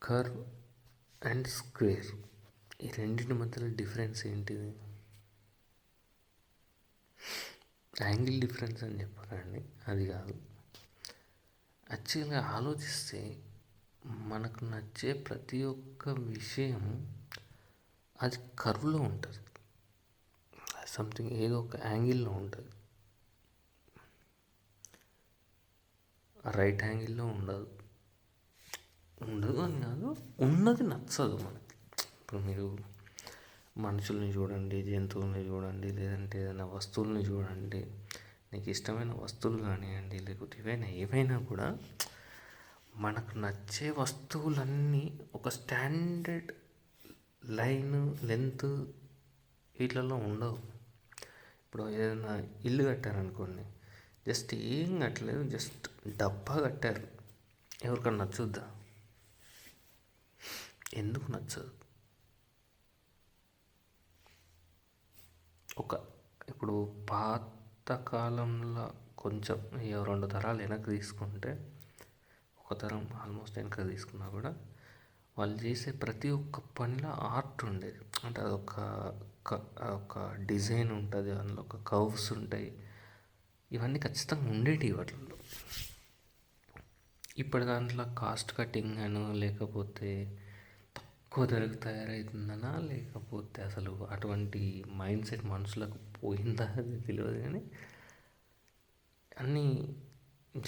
Curve and square, ఈ రెండింటి మధ్యలో డిఫరెన్స్ ఏంటిది? యాంగిల్ డిఫరెన్స్ అని చెప్పారండి, అది కాదు. యాక్చువల్గా ఆలోచిస్తే మనకు నచ్చే ప్రతి ఒక్క విషయం అది కర్వ్లో ఉంటుంది, సంథింగ్ ఏదో ఒక యాంగిల్లో ఉంటుంది. రైట్ యాంగిల్లో ఉండదు అని కాదు, ఉన్నది నచ్చదు మనకి. ఇప్పుడు మీరు మనుషుల్ని చూడండి, జంతువుల్ని చూడండి, లేదంటే ఏదైనా వస్తువుల్ని చూడండి, నీకు ఇష్టమైన వస్తువులు కానివ్వండి, లేకపోతే ఏవైనా కూడా మనకు నచ్చే వస్తువులన్నీ ఒక స్టాండర్డ్ లైన్, లెంత్ వీటిలలో ఉండవు. ఇప్పుడు ఏదైనా ఇల్లు కట్టారనుకోండి, జస్ట్ ఏం కట్టలేదు, జస్ట్ డబ్బా కట్టారు, ఎవరికన్నా నచ్చుద్దా? ఎందుకు నచ్చదు? ఇప్పుడు పాతకాలంలో కొంచెం 2 తరాలు వెనక్కి తీసుకుంటే, ఒక తరం ఆల్మోస్ట్ వెనక్కి తీసుకున్నా కూడా వాళ్ళు చేసే ప్రతి ఒక్క పనిలో ఆర్ట్ ఉండేది. అంటే అదొక డిజైన్ ఉంటుంది, అందులో ఒక కర్వ్స్ ఉంటాయి, ఇవన్నీ ఖచ్చితంగా ఉండేవి వాటిల్లో. ఇప్పుడు దాంట్లో కాస్ట్ కటింగ్ అను, లేకపోతే తక్కువ ధరకు తయారవుతుందనా, లేకపోతే అసలు అటువంటి మైండ్ సెట్ మనుషులకు పోయిందా అది తెలియదు. కానీ అన్నీ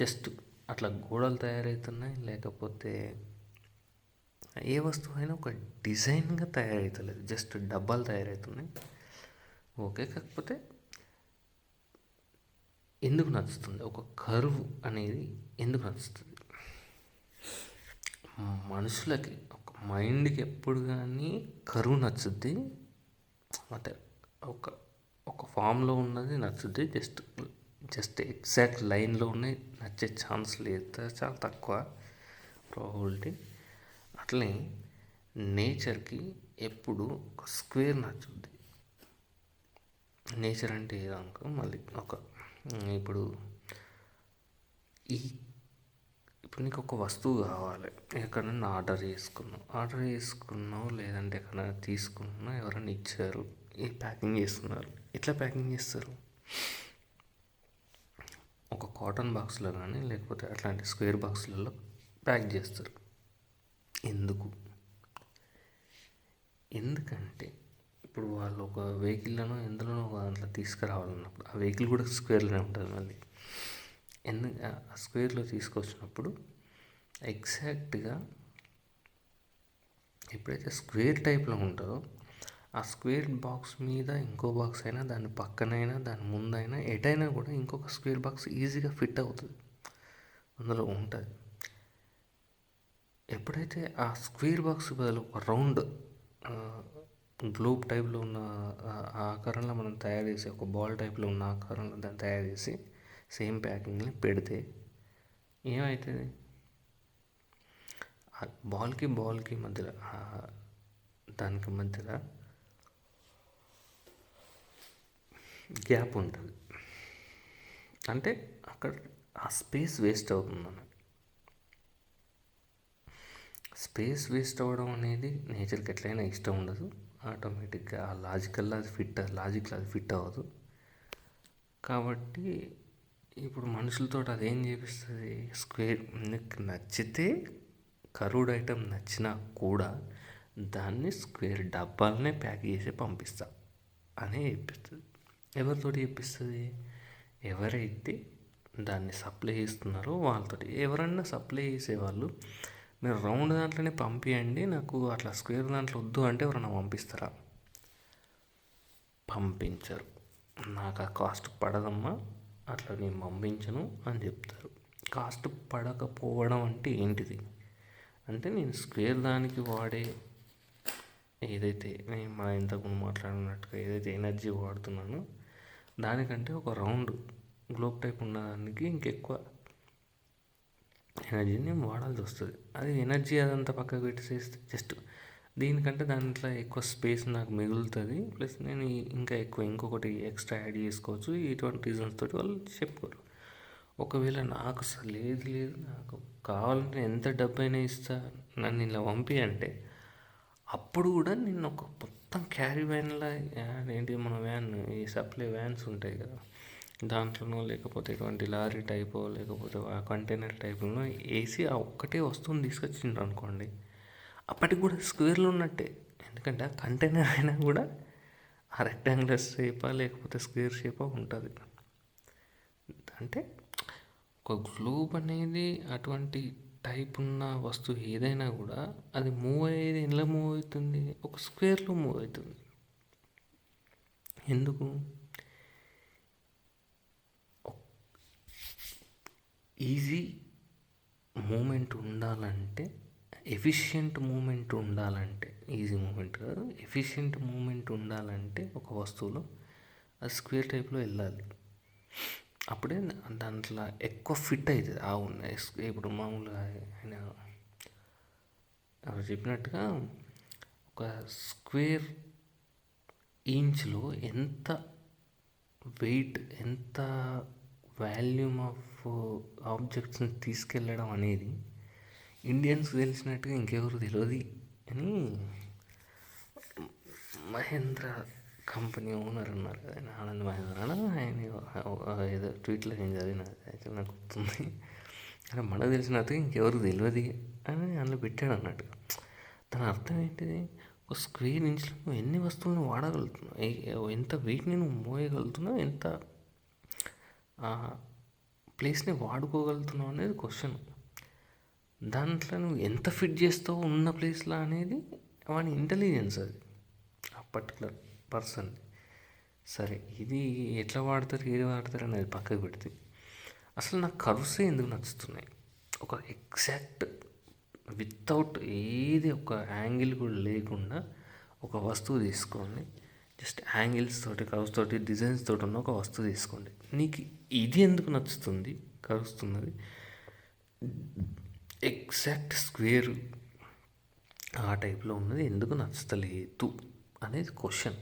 జస్ట్ అట్లా గోడలు తయారవుతున్నాయి, లేకపోతే ఏ వస్తువు అయినా ఒక డిజైన్గా తయారవుతలేదు, జస్ట్ డబ్బాలు తయారవుతున్నాయి. ఓకే, కాకపోతే ఎందుకు నచ్చుతుంది? ఒక కర్వ్ అనేది ఎందుకు నచ్చుతుంది? మనుషులకి, ఒక మైండ్కి ఎప్పుడు కానీ కరువు నచ్చుద్ది. అంటే ఒక ఫామ్లో ఉన్నది నచ్చుద్ది, జస్ట్ ఎగ్జాక్ట్ లైన్లో ఉన్నాయి నచ్చే ఛాన్స్ లేదు, చాలా తక్కువ ప్రాబిలిటీ. అట్లే నేచర్కి ఎప్పుడు ఒక స్క్వేర్ నచ్చుద్ది. నేచర్ అంటే ఏదనుకో, మళ్ళీ ఇప్పుడు నీకు ఒక వస్తువు కావాలి, ఎక్కడన్నా ఆర్డర్ చేసుకున్నావు, లేదంటే ఎక్కడైనా తీసుకున్నావు, ఎవరైనా ఇచ్చారు, ఈ ప్యాకింగ్ చేస్తున్నారు. ఎట్లా ప్యాకింగ్ చేస్తారు? ఒక కాటన్ బాక్స్లో కానీ, లేకపోతే అట్లాంటి స్క్వేర్ బాక్స్లలో ప్యాక్ చేస్తారు. ఎందుకంటే ఇప్పుడు వాళ్ళు ఒక వెహికల్లోనో ఎందులోనో దాంట్లో తీసుకురావాలన్నప్పుడు, ఆ వెహికల్ కూడా స్క్వేర్లోనే ఉంటుంది. మళ్ళీ ఆ స్క్వేర్లో తీసుకొచ్చినప్పుడు ఎగ్జాక్ట్గా ఎప్పుడైతే స్క్వేర్ టైప్లో ఉంటుందో, ఆ స్క్వేర్ బాక్స్ మీద ఇంకో బాక్స్ అయినా, దాని పక్కనైనా, దాని ముందైనా, ఎటైనా కూడా ఇంకొక స్క్వేర్ బాక్స్ ఈజీగా ఫిట్ అవుతుంది, అందులో ఉంటుంది. ఎప్పుడైతే ఆ స్క్వేర్ బాక్స్ బదులు ఒక రౌండ్ గ్లోబ్ టైప్లో ఉన్న ఆకారంలో మనం తయారు చేసి, ఒక బాల్ టైప్లో ఉన్న ఆకారంలో దాన్ని తయారు చేసి సేమ్ ప్యాకింగ్ని పెడితే ఏమవుతుంది? బాల్కి మధ్యలో, దానికి మధ్యలో గ్యాప్ ఉంటుంది. అంటే అక్కడ ఆ స్పేస్ వేస్ట్ అవుతుంది మనకి. స్పేస్ వేస్ట్ అవ్వడం అనేది నేచర్కి ఎట్లయినా ఇష్టం ఉండదు. ఆటోమేటిక్గా ఆ లాజిక్లో అది ఫిట్ అవ్వదు. కాబట్టి ఇప్పుడు మనుషులతో అదేం చేపిస్తుంది? స్క్వేర్ నీకు నచ్చితే, కర్వ్డ్ ఐటెం నచ్చినా కూడా దాన్ని స్క్వేర్ డబ్బాలనే ప్యాక్ చేసి పంపిస్తా అని చెప్పిస్తుంది. ఎవరితోటి చెప్పిస్తుంది? ఎవరైతే దాన్ని సప్లై చేస్తున్నారో వాళ్ళతో. ఎవరన్నా సప్లై చేసేవాళ్ళు మీరు రౌండ్ దాంట్లోనే పంపించండి, నాకు అట్లా స్క్వేర్ దాంట్లో వద్దు అంటే ఎవరైనా పంపిస్తారా? పంపించరు. నాకు ఆ కాస్ట్ పడదమ్మా, అట్లా నేను పంపించను అని చెప్తారు. కాస్ట్ పడకపోవడం అంటే ఏంటిది? అంటే నేను స్క్వేర్ దానికి వాడే ఏదైతే మనం ఇంతకుముందు మాట్లాడినట్టుగా ఏదైతే ఎనర్జీ వాడుతున్నానో దానికంటే ఒక రౌండ్ గ్లోబ్ టైప్ ఉన్నదానికి ఇంకెక్కువ ఎనర్జీని వాడాల్సి వస్తుంది. అది ఎనర్జీ అదంతా పక్కకు పెట్టేసేస్తే జస్ట్ దీనికంటే దాంట్లో ఎక్కువ స్పేస్ నాకు మిగులుతుంది, ప్లస్ నేను ఇంకొకటి ఎక్స్ట్రా యాడ్ చేసుకోవచ్చు. ఇటువంటి రీజన్స్ తోటి వాళ్ళు చెప్పుకోరు. ఒకవేళ నాకు అసలు లేదు నాకు కావాలంటే ఎంత డబ్బైనా ఇస్తా, నన్ను ఇలా పంపి అంటే అప్పుడు కూడా నిన్ను ఒక మొత్తం క్యారీ వ్యాన్లా, ఏంటి మన వ్యాన్, ఈ సప్లై వ్యాన్స్ ఉంటాయి కదా, దాంట్లోనో లేకపోతే ఇటువంటి లారీ టైపో లేకపోతే ఆ కంటైనర్ టైపులో వేసి ఆ ఒక్కటే వస్తువుని తీసుకొచ్చిండ్రు అనుకోండి, అప్పటికి కూడా స్క్వేర్లో ఉన్నట్టే. ఎందుకంటే ఆ కంటైనర్ అయినా కూడా ఆ రెక్టాంగులర్ షేపా లేకపోతే స్క్వేర్ షేపా ఉంటుంది. అంటే ఒక గ్లోబ్ అనేది అటువంటి టైప్ ఉన్న వస్తువు ఏదైనా కూడా అది మూవ్ అయ్యేది ఎలా మూవ్ అవుతుంది, ఒక స్క్వేర్లో మూవ్ అవుతుంది. ఎందుకు? ఈజీ మూమెంట్ ఉండాలంటే, ఎఫిషియెంట్ మూమెంట్ ఉండాలంటే, ఈజీ మూమెంట్ కాదు, ఎఫిషియెంట్ మూమెంట్ ఉండాలంటే ఒక వస్తువులో అది స్క్వేర్ టైప్లో వెళ్ళాలి. అప్పుడే దాంట్లో ఎక్కువ ఫిట్ అవుతుంది. ఉన్నాయి ఇప్పుడు మామూలుగా ఆయన చెప్పినట్టుగా ఒక స్క్వేర్ ఇంచ్లో ఎంత వెయిట్, ఎంత వాల్యూమ్ ఆఫ్ ఆబ్జెక్ట్స్ని తీసుకెళ్ళడం అనేది ఇండియన్స్ తెలిసినట్టుగా ఇంకెవరు తెలియదు అని మహేంద్ర కంపెనీ ఓనర్ అన్నారు కదా, ఆయన ఆనంద్ మహేంద్ర ఆయన ఏదో ట్వీట్లో నేను చదివిన, యాక్చువల్ నాకు గుర్తుంది. అంటే మనకు తెలిసినట్టుగా ఇంకెవరు తెలియదు అని అందులో పెట్టాడు అన్నట్టు. దాని అర్థం ఏంటిది? ఒక స్క్వేర్ ఇంచ్లో నువ్వు ఎన్ని వస్తువులను వాడగలుగుతున్నావు, ఎంత వెయిట్ని నువ్వు మోయగలుగుతున్నావు, ఎంత ప్లేస్ని వాడుకోగలుగుతున్నావు అనేది క్వశ్చన్. దాంట్లో నువ్వు ఎంత ఫిట్ చేస్తావు ఉన్న ప్లేస్లో అనేది వాడి ఇంటెలిజెన్స్, అది ఆ పర్టికులర్ పర్సన్. సరే, ఇది ఎట్లా వాడతారు ఏది వాడతారు అనేది పక్కకు పెడితే అసలు నాకు కర్వ్సే ఎందుకు నచ్చుతున్నాయి. ఒక ఎగ్జాక్ట్ వితౌట్ ఏది ఒక యాంగిల్ కూడా లేకుండా ఒక వస్తువు తీసుకోండి, జస్ట్ యాంగిల్స్ తోటి, కర్వ్స్ తోటి, డిజైన్స్ తోటి ఉన్న ఒక వస్తువు తీసుకోండి. నీకు ఇది ఎందుకు నచ్చుతుంది కరుస్తున్నది? ఎగ్జాక్ట్ స్క్వేర్ ఆ టైప్లో ఉన్నది ఎందుకు నచ్చలేదు అనేది క్వశ్చన్.